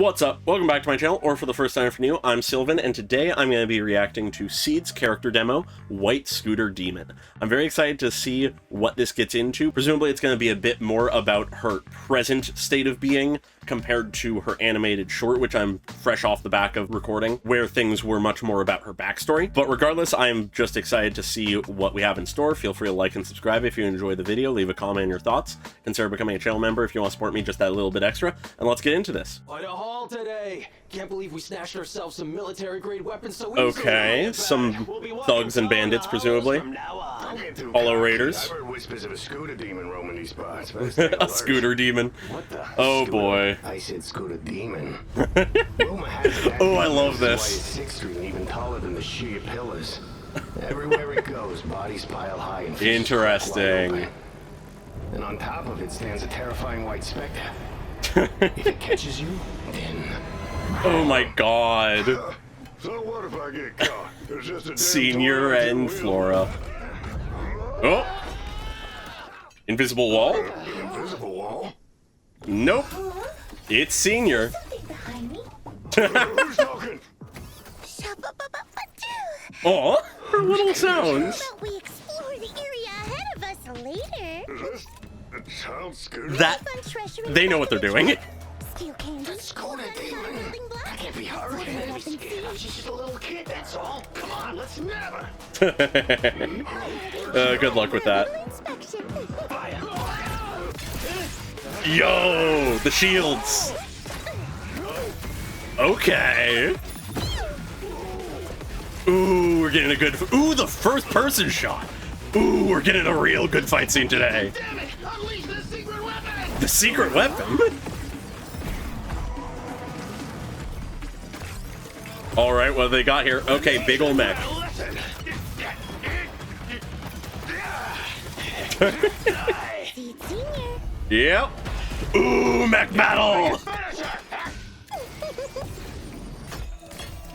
What's up? Welcome back to my channel, or for the first time for new, I'm Sylvan, and today I'm going to be reacting to Seed's character demo, White Scooter Demon. I'm very excited to see what this gets into. Presumably it's going to be a bit more about her present state of being compared to her animated short, which I'm fresh off the back of recording, where things were much more about her backstory. But regardless, I'm just excited to see what we have in store. Feel free to like and subscribe if you enjoy the video. Leave a comment on your thoughts. Consider becoming a channel member if you want to support me just that little bit extra. And let's get into this. Quite a haul today. Can't believe we snatched ourselves some military-grade weapons so okay, some thugs and bandits, presumably. Hollow Raiders. I've heard whispers of a scooter demon roaming these spots. A scooter demon. What the? Oh boy. I said scooter demon. Oh, I love this. 6th Street and even taller than the sheer pillars. Everywhere it goes, bodies pile high and interesting. And on top of it stands a terrifying white specter. If it catches you, then... Oh my god. So what if I get caught? There's just a Senior and Flora. Oh! Invisible wall? Invisible wall? Nope. It's Senior. Who's talking? Oh, her little sounds. But we explore the area ahead of us later. Is this a child scooter? That they know what they're doing. Steal candy. Scooter demon. I can't be hurt. She's just a little kid, that's all. Come on, let's never. Good luck with that. Yo, the shields. Okay. Ooh, we're getting a good... Ooh, the first person shot. Ooh, we're getting a real good fight scene today. Damn it! Unleash the secret weapon! The secret weapon? Alright, what have they got here? Okay, big ol' mech. Yep. Ooh, mech battle!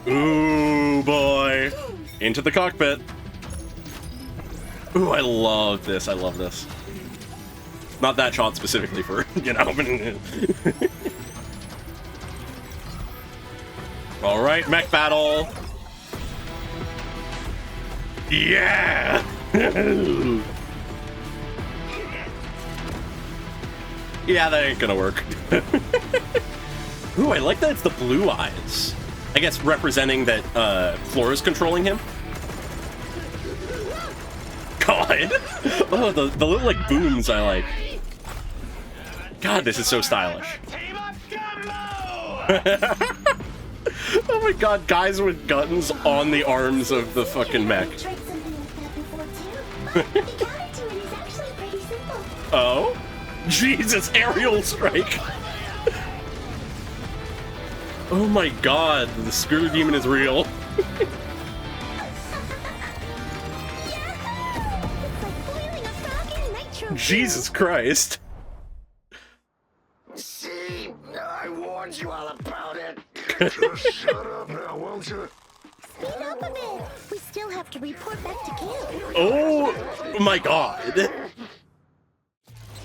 Ooh, boy. Into the cockpit. Ooh, I love this. I love this. Not that shot specifically for, you know. All right, mech battle. Yeah. Yeah, that ain't gonna work. Ooh, I like that it's the blue eyes. I guess representing that Flora's controlling him. God. Oh, the little like booms I like. God, this is so stylish. Oh my god, guys with guns on the arms of the fucking mech. Oh? Jesus, aerial strike. Oh my god, the scooter demon is real. Jesus Christ. See, I warned you all about it. Just shut up now, won't you? Speed up a bit. We still have to report back to camp. Oh my god.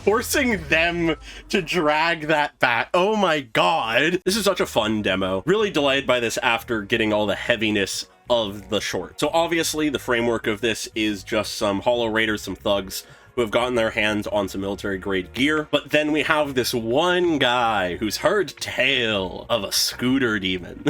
Forcing them to drag that back. Oh my god. This is such a fun demo. Really delighted by this after getting all the heaviness of the short. So obviously the framework of this is just some Hollow Raiders, some thugs who have gotten their hands on some military grade gear. But then we have this one guy who's heard tale of a scooter demon.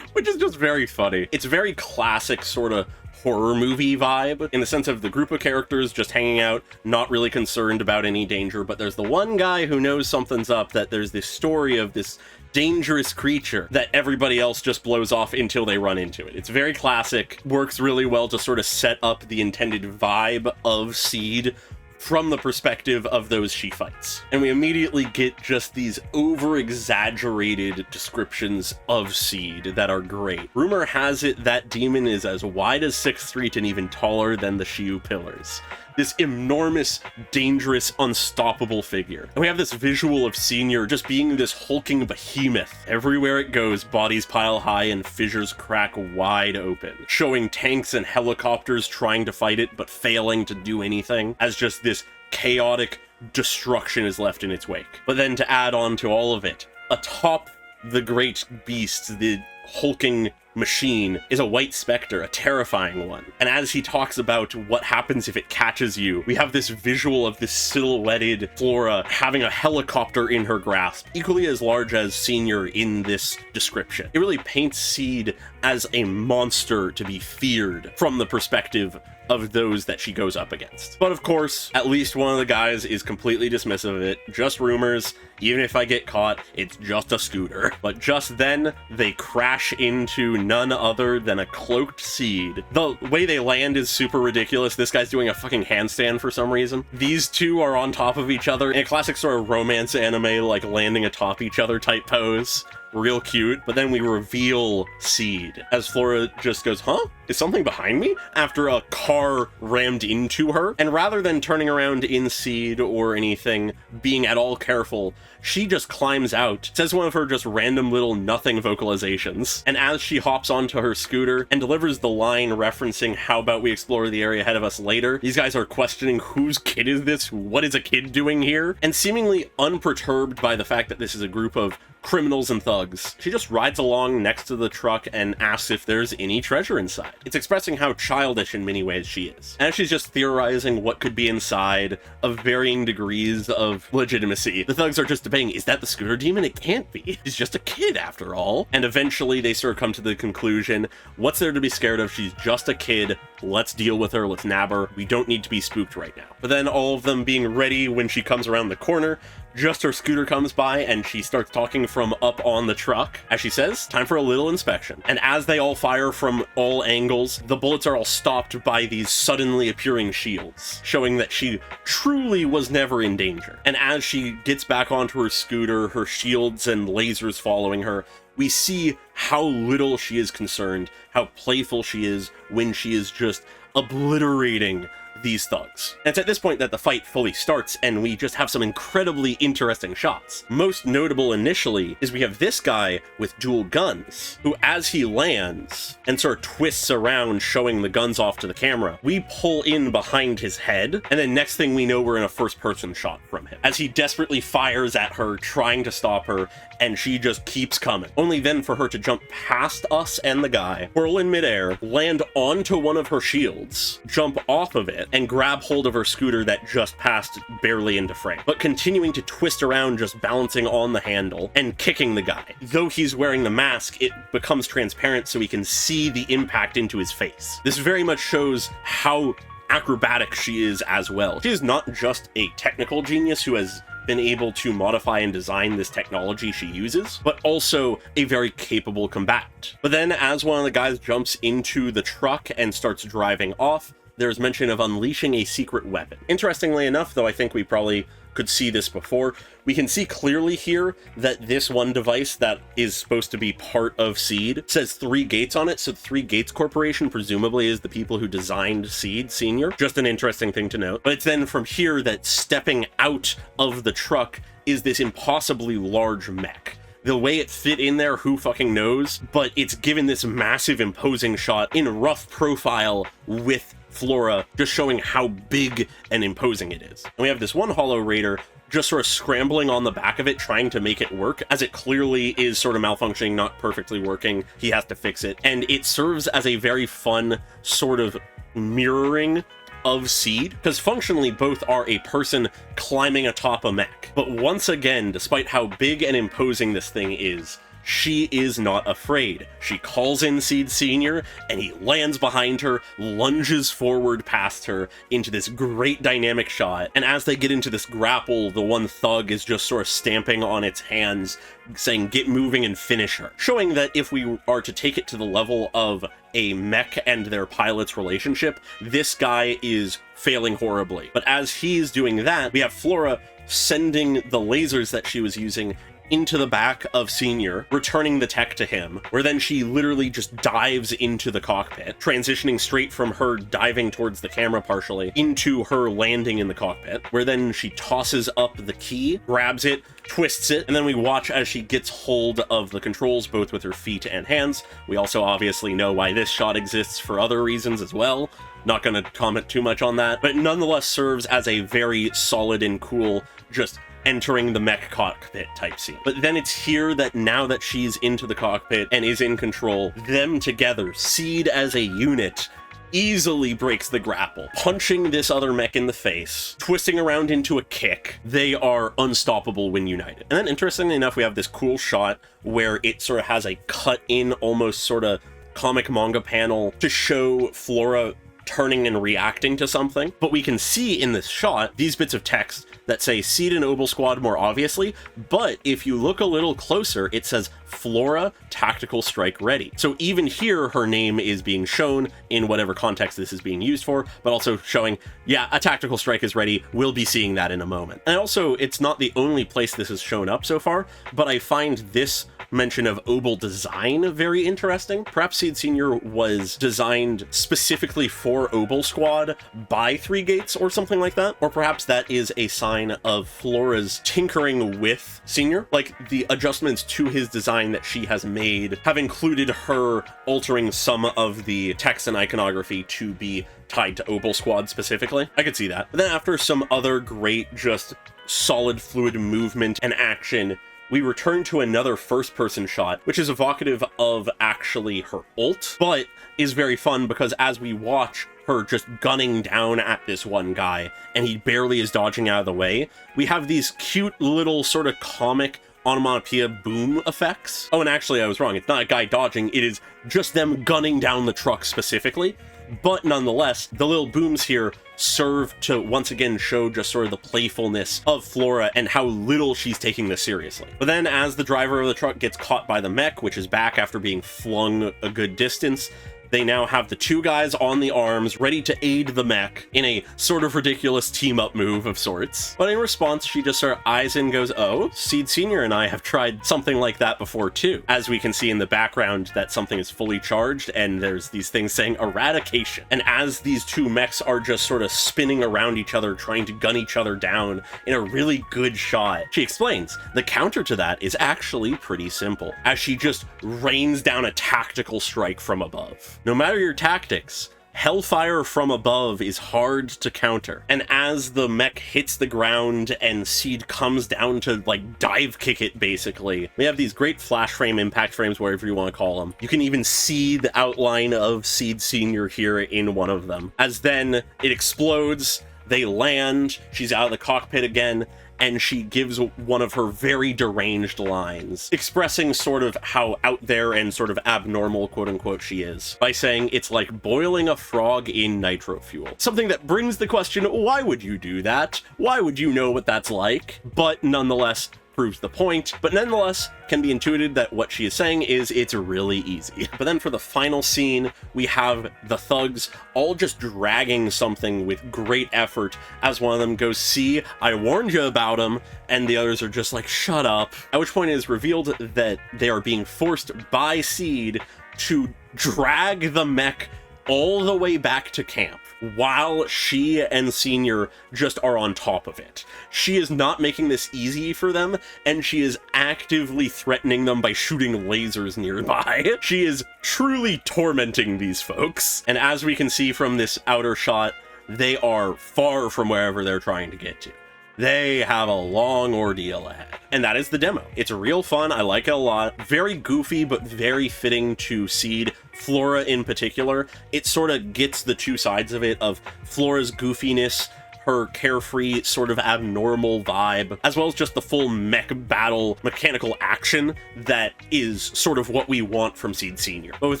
Which is just very funny. It's very classic sort of horror movie vibe in the sense of the group of characters just hanging out, not really concerned about any danger, but there's the one guy who knows something's up, that there's this story of this dangerous creature that everybody else just blows off until they run into it. It's very classic, works really well to sort of set up the intended vibe of Seed from the perspective of those she fights. And we immediately get just these over-exaggerated descriptions of Seed that are great. Rumor has it that demon is as wide as 6th Street and even taller than the Shiu pillars. This enormous, dangerous, unstoppable figure. And we have this visual of Senior just being this hulking behemoth. Everywhere it goes, bodies pile high and fissures crack wide open, showing tanks and helicopters trying to fight it but failing to do anything, as just this chaotic destruction is left in its wake. But then to add on to all of it, atop the great beast, the hulking machine, is a white specter, a terrifying one. And as he talks about what happens if it catches you, we have this visual of this silhouetted Flora having a helicopter in her grasp, equally as large as Senior in this description. It really paints Seed as a monster to be feared from the perspective of those that she goes up against. But of course, at least one of the guys is completely dismissive of it. Just rumors. Even if I get caught, it's just a scooter. But just then, they crash into none other than a cloaked Seed. The way they land is super ridiculous. This guy's doing a fucking handstand for some reason. These two are on top of each other in a classic sort of romance anime, like landing atop each other type pose. Real cute. But then we reveal Seed as Flora just goes, huh? Is something behind me? After a car rammed into her. And rather than turning around in Seed or anything, being at all careful, she just climbs out, says one of her just random little nothing vocalizations, and as she hops onto her scooter and delivers the line referencing how about we explore the area ahead of us later, these guys are questioning whose kid is this? What is a kid doing here? And seemingly unperturbed by the fact that this is a group of criminals and thugs, she just rides along next to the truck and asks if there's any treasure inside. It's expressing how childish in many ways she is. As she's just theorizing what could be inside of varying degrees of legitimacy, the thugs are just debating, is that the scooter demon? It can't be. She's just a kid after all. And eventually they sort of come to the conclusion, what's there to be scared of? She's just a kid. Let's deal with her. Let's nab her. We don't need to be spooked right now. But then all of them being ready when she comes around the corner, just her scooter comes by and she starts talking from up on the truck. As she says, time for a little inspection. And as they all fire from all angles, the bullets are all stopped by these suddenly appearing shields, showing that she truly was never in danger. And as she gets back onto her scooter, her shields and lasers following her, we see how little she is concerned, how playful she is when she is just obliterating these thugs. And it's at this point that the fight fully starts and we just have some incredibly interesting shots. Most notable initially is we have this guy with dual guns, who as he lands and sort of twists around showing the guns off to the camera, we pull in behind his head, and then next thing we know we're in a first person shot from him as he desperately fires at her trying to stop her, and she just keeps coming. Only then for her to jump past us and the guy, whirl in midair, land onto one of her shields, jump off of it, and grab hold of her scooter that just passed barely into frame, but continuing to twist around, just balancing on the handle and kicking the guy. Though he's wearing the mask, it becomes transparent so we can see the impact into his face. This very much shows how acrobatic she is as well. She is not just a technical genius who has been able to modify and design this technology she uses, but also a very capable combatant. But then as one of the guys jumps into the truck and starts driving off, there's mention of unleashing a secret weapon. Interestingly enough, though I think we probably could see this before, we can see clearly here that this one device that is supposed to be part of Seed says 3 Gates on it, so 3 Gates Corporation presumably is the people who designed Seed Senior. Just an interesting thing to note. But it's then from here that stepping out of the truck is this impossibly large mech. The way it fit in there, who fucking knows, but it's given this massive imposing shot in rough profile with Flora, just showing how big and imposing it is. And we have this one Hollow Raider just sort of scrambling on the back of it, trying to make it work, as it clearly is sort of malfunctioning, not perfectly working. He has to fix it. And it serves as a very fun sort of mirroring of Seed, because functionally both are a person climbing atop a mech. But once again, despite how big and imposing this thing is, she is not afraid. She calls in Seed Senior, and he lands behind her, lunges forward past her into this great dynamic shot. And as they get into this grapple, the one thug is just sort of stamping on its hands, saying, "Get moving and finish her." Showing that if we are to take it to the level of a mech and their pilot's relationship, this guy is failing horribly. But as he's doing that, we have Flora sending the lasers that she was using into the back of Senior, returning the tech to him, where then she literally just dives into the cockpit, transitioning straight from her diving towards the camera partially into her landing in the cockpit, where then she tosses up the key, grabs it, twists it, and then we watch as she gets hold of the controls both with her feet and hands. We also obviously know why this shot exists for other reasons as well. Not going to comment too much on that, but nonetheless serves as a very solid and cool just entering the mech cockpit type scene. But then it's here that now that she's into the cockpit and is in control, them together, Seed as a unit, easily breaks the grapple, punching this other mech in the face, twisting around into a kick. They are unstoppable when united. And then interestingly enough, we have this cool shot where it sort of has a cut in, almost sort of comic manga panel to show Flora turning and reacting to something. But we can see in this shot these bits of text that say Seed and Obel Squad more obviously, but if you look a little closer, it says Flora Tactical Strike Ready. So even here, her name is being shown in whatever context this is being used for, but also showing, yeah, a tactical strike is ready. We'll be seeing that in a moment. And also, it's not the only place this has shown up so far, but I find this mention of Obel design very interesting. Perhaps Seed Senior was designed specifically for Obel Squad by Three Gates or something like that, or perhaps that is a sign of Flora's tinkering with Senior. Like, the adjustments to his design that she has made have included her altering some of the text and iconography to be tied to Obel Squad specifically. I could see that. But then after some other great, just solid fluid movement and action, we return to another first-person shot, which is evocative of actually her ult, but is very fun because as we watch her just gunning down at this one guy, and he barely is dodging out of the way, we have these cute little sort of comic onomatopoeia boom effects. Oh, and actually I was wrong. It's not a guy dodging, it is just them gunning down the truck specifically. But nonetheless, the little booms here serve to once again show just sort of the playfulness of Flora and how little she's taking this seriously. But then as the driver of the truck gets caught by the mech, which is back after being flung a good distance, they now have the two guys on the arms ready to aid the mech in a sort of ridiculous team-up move of sorts. But in response, she just sort of eyes and goes, oh, Seed Senior and I have tried something like that before too. As we can see in the background that something is fully charged and there's these things saying eradication. And as these two mechs are just sort of spinning around each other, trying to gun each other down in a really good shot, she explains the counter to that is actually pretty simple, as she just rains down a tactical strike from above. No matter your tactics, hellfire from above is hard to counter. And as the mech hits the ground and Seed comes down to like dive kick it basically, we have these great flash frame, impact frames, whatever you want to call them. You can even see the outline of Seed Senior here in one of them. As then it explodes, they land, she's out of the cockpit again, and she gives one of her very deranged lines, expressing sort of how out there and sort of abnormal, quote-unquote, she is, by saying it's like boiling a frog in nitro fuel. Something that brings the question, why would you do that? Why would you know what that's like? But nonetheless, proves the point, but nonetheless can be intuited that what she is saying is it's really easy. But then for the final scene, we have the thugs all just dragging something with great effort as one of them goes, see, I warned you about him, and the others are just like, shut up. At which point it is revealed that they are being forced by Seed to drag the mech all the way back to camp, while she and Senior just are on top of it. She is not making this easy for them, and she is actively threatening them by shooting lasers nearby. She is truly tormenting these folks. And as we can see from this outer shot, they are far from wherever they're trying to get to. They have a long ordeal ahead. And that is the demo. It's real fun. I like it a lot. Very goofy, but very fitting to Seed. Flora in particular. It sort of gets the two sides of it, of Flora's goofiness, her carefree, sort of abnormal vibe, as well as just the full mech battle mechanical action that is sort of what we want from Seed Senior. But with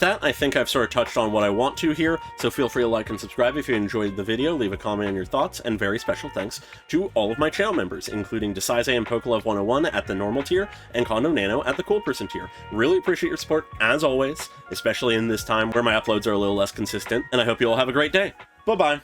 that, I think I've sort of touched on what I want to here, so feel free to like and subscribe if you enjoyed the video, leave a comment on your thoughts, and very special thanks to all of my channel members, including Desaize and Pokelove101 at the normal tier, and Kondo Nano at the cool person tier. Really appreciate your support, as always, especially in this time where my uploads are a little less consistent, and I hope you all have a great day. Bye-bye!